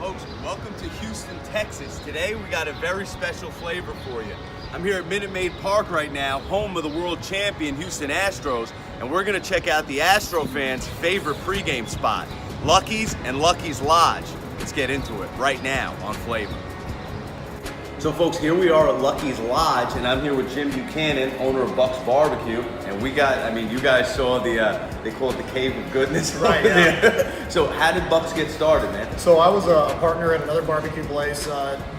Folks, welcome to Houston, Texas. Today we got a very special flavor for you. I'm here at Minute Maid Park right now, home of the world champion Houston Astros, and we're gonna check out the Astro fans' favorite pregame spot, Lucky's and Lucky's Lodge. Let's get into it right now on Flavor. So folks, here we are at Lucky's Lodge, and I'm here with Jim Buchanan, owner of Buck's Barbecue. And we got, I mean, you guys saw the, they call it the Cave of Goodness. Right, yeah. So how did Buck's get started, man? So I was a partner at another barbecue place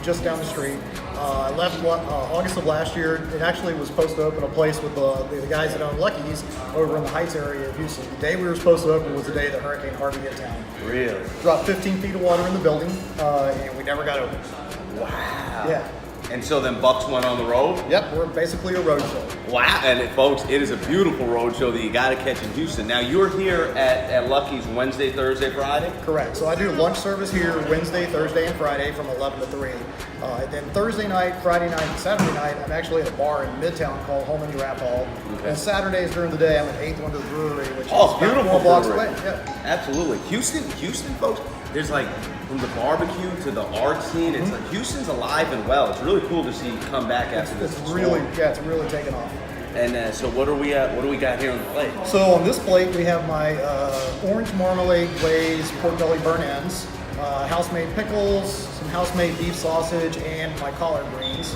just down the street. I left August of last year. It actually was supposed to open a place with the guys that own Lucky's over in the Heights area of Houston. The day we were supposed to open was the day that Hurricane Harvey hit town. Really? Dropped 15 feet of water in the building, and we never got open. Wow. Yeah. And so then Bucks went on the road? Yep, we're basically a road show. Wow. And folks, it is a beautiful road show that you got to catch in Houston. Now you're here at Lucky's Wednesday, Thursday, Friday? Correct. So I do lunch service here Wednesday, Thursday, and Friday from 11 to 3. Then Thursday night, Friday night, and Saturday night, I'm actually at a bar in Midtown called Home and Draft Hall. Okay. And Saturdays during the day, I'm at 8th Wonder Brewery, which is beautiful 4 blocks brewery. away. Yeah. Absolutely. Houston, folks, there's like, from the barbecue to the art scene, it's like Houston's alive and well. It's really cool to see you come back after this. It's really taken off. And so what do we got here on the plate? So on this plate we have my orange marmalade glazed pork belly burnt ends, house-made pickles, some house-made beef sausage, and my collard greens.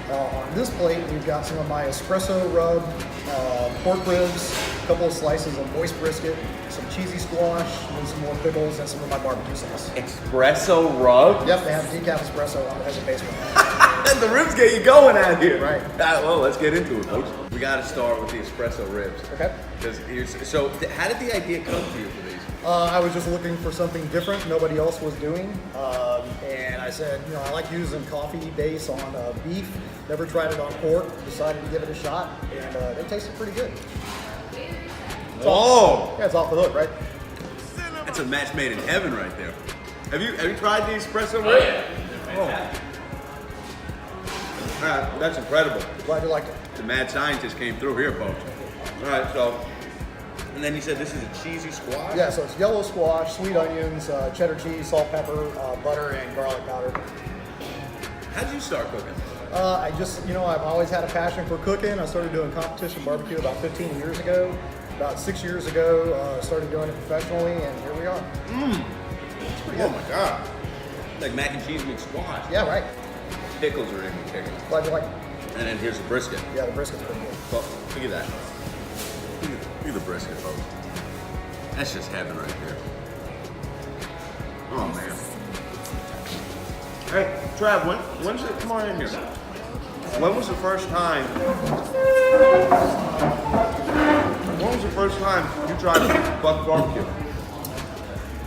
On this plate we've got some of my espresso rub, pork ribs, a couple of slices of moist brisket, some cheesy squash, and some more pickles, and some of my barbecue sauce. Espresso rub? Yep, they have decaf espresso on it as a base one. And the ribs get you going out here. Right. Well, let's get into it, folks. We got to start with the espresso ribs. Okay. So how did the idea come to you for these? I was just looking for something different nobody else was doing, and I said, I like using coffee base on beef. Never tried it on pork. Decided to give it a shot, and they tasted pretty good. Whoa! Yeah, it's off the hook, right? That's a match made in heaven right there. Have you tried the espresso rib? Oh, yeah. All right, that's incredible. Glad you liked it. The mad scientist came through here, folks. All right, so, and then you said this is a cheesy squash? Yeah, so it's yellow squash, sweet onions, cheddar cheese, salt, pepper, butter, and garlic powder. How did you start cooking? I just, I've always had a passion for cooking. I started doing competition barbecue about 15 years ago. About 6 years ago, started doing it professionally, and here we are. It's pretty good. Oh my God. Like mac and cheese meets squash. Yeah, right. Pickles are in the pickles. Glad you like it. And then here's the brisket. Yeah, the brisket's pretty good. Well, look at that. Look at the brisket, folks. That's just heaven right there. Oh man. Hey, Trav, when's it? Come on in here. When was the first time? When was the first time you tried Buck Barbecue?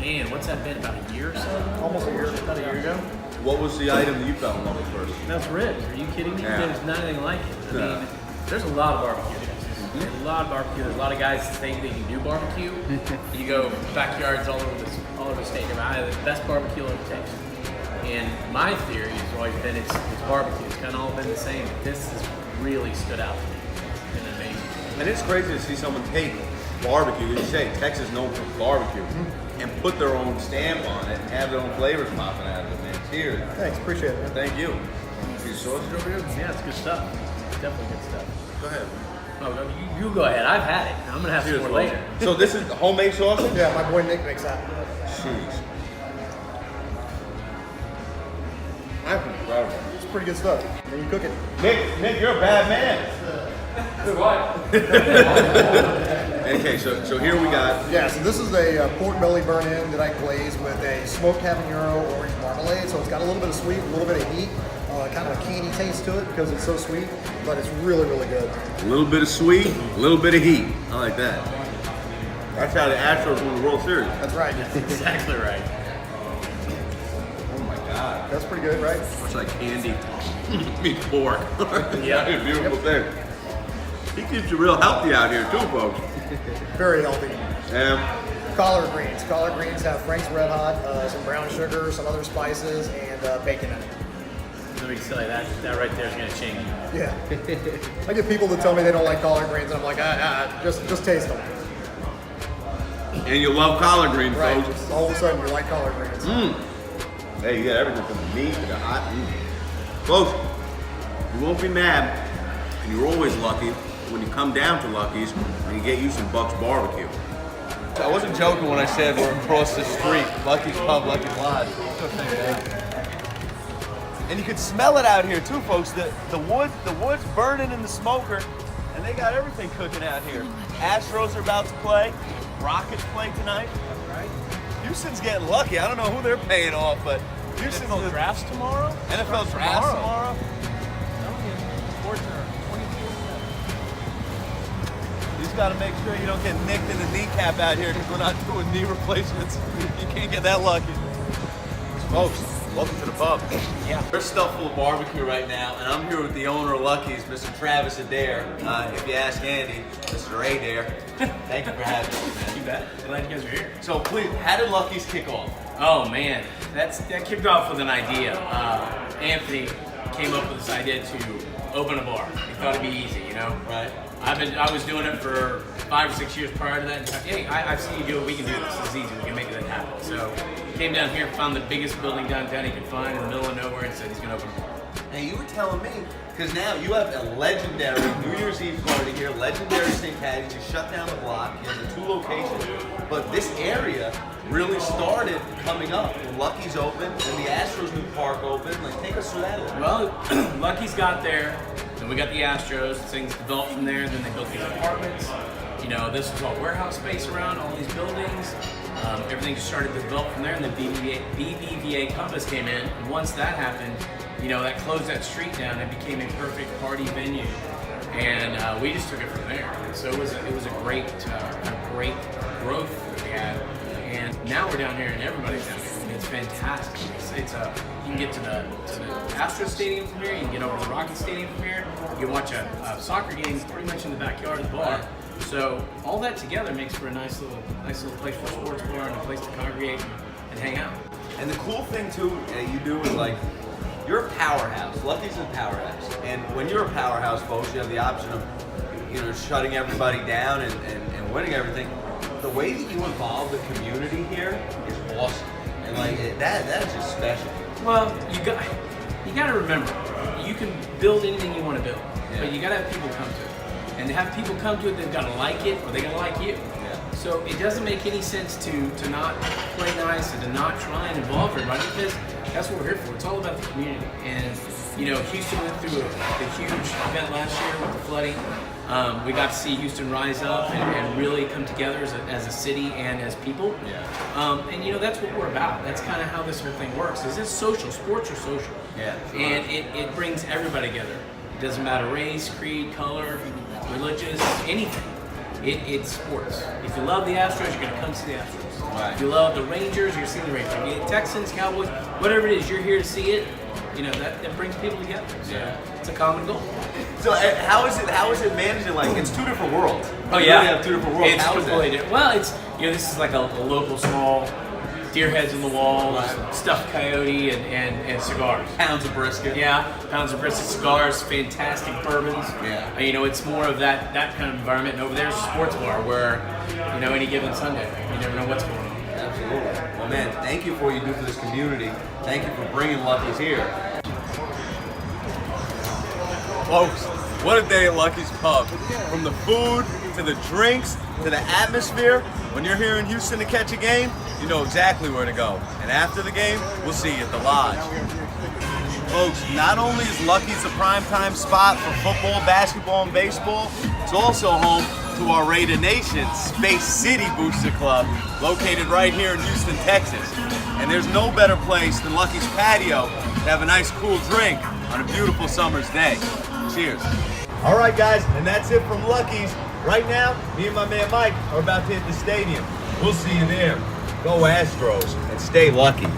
Man, what's that been, about a year or so? Almost a year. About a year ago? What was the item that you fell in love with first? That's ribs. Are you kidding me? Yeah. There's not anything like it. I Yeah. mean, there's a lot of barbecue. There's a lot of barbecue. There's a lot of guys think they can do barbecue. You go backyards all over the state. I have the best barbecue in Texas. And my theory has always been it's barbecue. It's kind of all been the same. But this has really stood out to me. It's been amazing. And it's crazy to see someone take barbecue, as you say, Texas known for barbecue, and put their own stamp on it and have their own flavors popping out of it, man. Cheers. Thanks, appreciate it, man. Thank you. See the sausage over here? Yeah, it's good stuff. It's definitely good stuff. Go ahead. Oh, no, you go ahead. I've had it. I'm going to have Cheers, some more folks. later. So this is homemade sausage? Yeah, my boy Nick makes that. Jeez. That's incredible. It's pretty good stuff. When you cook it. Nick, you're a bad man. That's right. Okay, so here we got. Yeah, so this is a pork belly burnt end that I glaze with a smoked habanero orange marmalade. So it's got a little bit of sweet, a little bit of heat, kind of a candy taste to it because it's so sweet, but it's really, really good. A little bit of sweet, a little bit of heat. I like that. That's how the Astros won the World Series. That's right. That's exactly right. Oh my God. That's pretty good, right? It's like candy meets pork. Yeah. It's a beautiful thing. He keeps you real healthy out here too, folks. Very healthy. Yeah. Collard greens. Collard greens have Frank's Red Hot, some brown sugar, some other spices, and bacon in it. Let me tell you, that right there is going to change you. Yeah. I get people that tell me they don't like collard greens, and I'm like, just taste them. And you love collard greens, Right. folks. Just all of a sudden, you like collard greens. Hey, you got everything from the meat to the hot. Folks, you won't be mad, and you're always lucky when you come down to Lucky's and you get you some Buck's barbecue. I wasn't joking when I said we're across the street. Lucky's Pub, Lucky's Lodge. And you can smell it out here too, folks. The wood's burning in the smoker, and they got everything cooking out here. Astros are about to play. Rockets play tonight. That's right. Houston's getting lucky. I don't know who they're paying off, but Houston's NFL drafts tomorrow? NFL drafts tomorrow. Sports are 22. You just got to make sure you don't get nicked in the kneecap out here because we're not doing knee replacements. You can't get that lucky. Folks, welcome to the pub. Yeah. We're stuffed full of barbecue right now, and I'm here with the owner of Lucky's, Mr. Travis Adair. If you ask Andy, Mr. Adair. Thank you for having us, man. You bet. Glad you guys are here. So please, how did Lucky's kick off? Oh man, that kicked off with an idea. Anthony came up with this idea to open a bar. He thought it'd be easy, you know. Right. I was doing it for 5 or 6 years prior to that. And hey, I've seen you do it. We can do this. It's easy. We can make it happen. So came down here, found the biggest building downtown he could find in the middle of nowhere, and said he's gonna open a bar. And you were telling me, because now you have a legendary New Year's Eve party here, legendary St. Patty's. You shut down the block. You have the 2 locations. But this area really started coming up when Lucky's opened and the Astros new park opened. Like, take us through that a little bit. Well, Lucky's got there, and we got the Astros. Things developed from there. Then they built these apartments. You know, this was all warehouse space around all these buildings. Everything just started to develop from there, and then BBVA Compass came in. And once that happened, you know, that closed that street down and became a perfect party venue. And we just took it from there. And so it was a great growth that we had. And now we're down here, and everybody's down here. And it's fantastic. You can get to the Astros Stadium from here. You can get over to the Rockets Stadium from here. You can watch a soccer game pretty much in the backyard of the bar. So all that together makes for a nice little place for a sports bar and a place to congregate and hang out. And the cool thing too that you do is like, you're a powerhouse. Lucky's a powerhouse. And when you're a powerhouse, folks, you have the option of, you know, shutting everybody down and winning everything. The way that you involve the community here is awesome. And like that's just special. Well, you got to remember, you can build anything you want to build, but you got to have people come to it. And to have people come to it, they've got to like it or they got to like you. Yeah. So it doesn't make any sense to not play nice and to not try and involve everybody, because that's what we're here for. It's all about the community. And, you know, Houston went through a huge event last year with the flooding. We got to see Houston rise up and really come together as a city and as people. Yeah. And, you know, that's what we're about. That's kind of how this whole thing works. Is it's social. Sports are social. Yeah. And it brings everybody together. It doesn't matter race, creed, color, religious, anything. It's sports. If you love the Astros, you're going to come see the Astros. Right. If you love the Rangers, you're seeing the Rangers. If you Texans, Cowboys, whatever it is, you're here to see it. You know, that brings people together. So it's a common goal. So how is it managing? Like, it's 2 different worlds. Oh You yeah, really have 2 different worlds. It's How is completely that? different. Well, it's, you know, this is like a local small deer heads in the walls, Right. stuffed coyote, and cigars. Pounds of brisket. Yeah, pounds of brisket, cigars, fantastic bourbons. Yeah. You know, it's more of that kind of environment. And over there's a sports bar where, you know, any given Sunday, you never know what's going on. Absolutely. Well, man, thank you for what you do for this community. Thank you for bringing Lucky's here. Folks, what a day at Lucky's Pub. From the food, to the drinks, to the atmosphere. When you're here in Houston to catch a game, you know exactly where to go. And after the game, we'll see you at the Lodge. Folks, not only is Lucky's a primetime spot for football, basketball, and baseball, it's also home to our Raider Nation Space City Booster Club, located right here in Houston, Texas. And there's no better place than Lucky's patio to have a nice cool drink on a beautiful summer's day. Cheers. All right, guys, and that's it from Lucky's. Right now, me and my man Mike are about to hit the stadium. We'll see you there. Go Astros and stay lucky.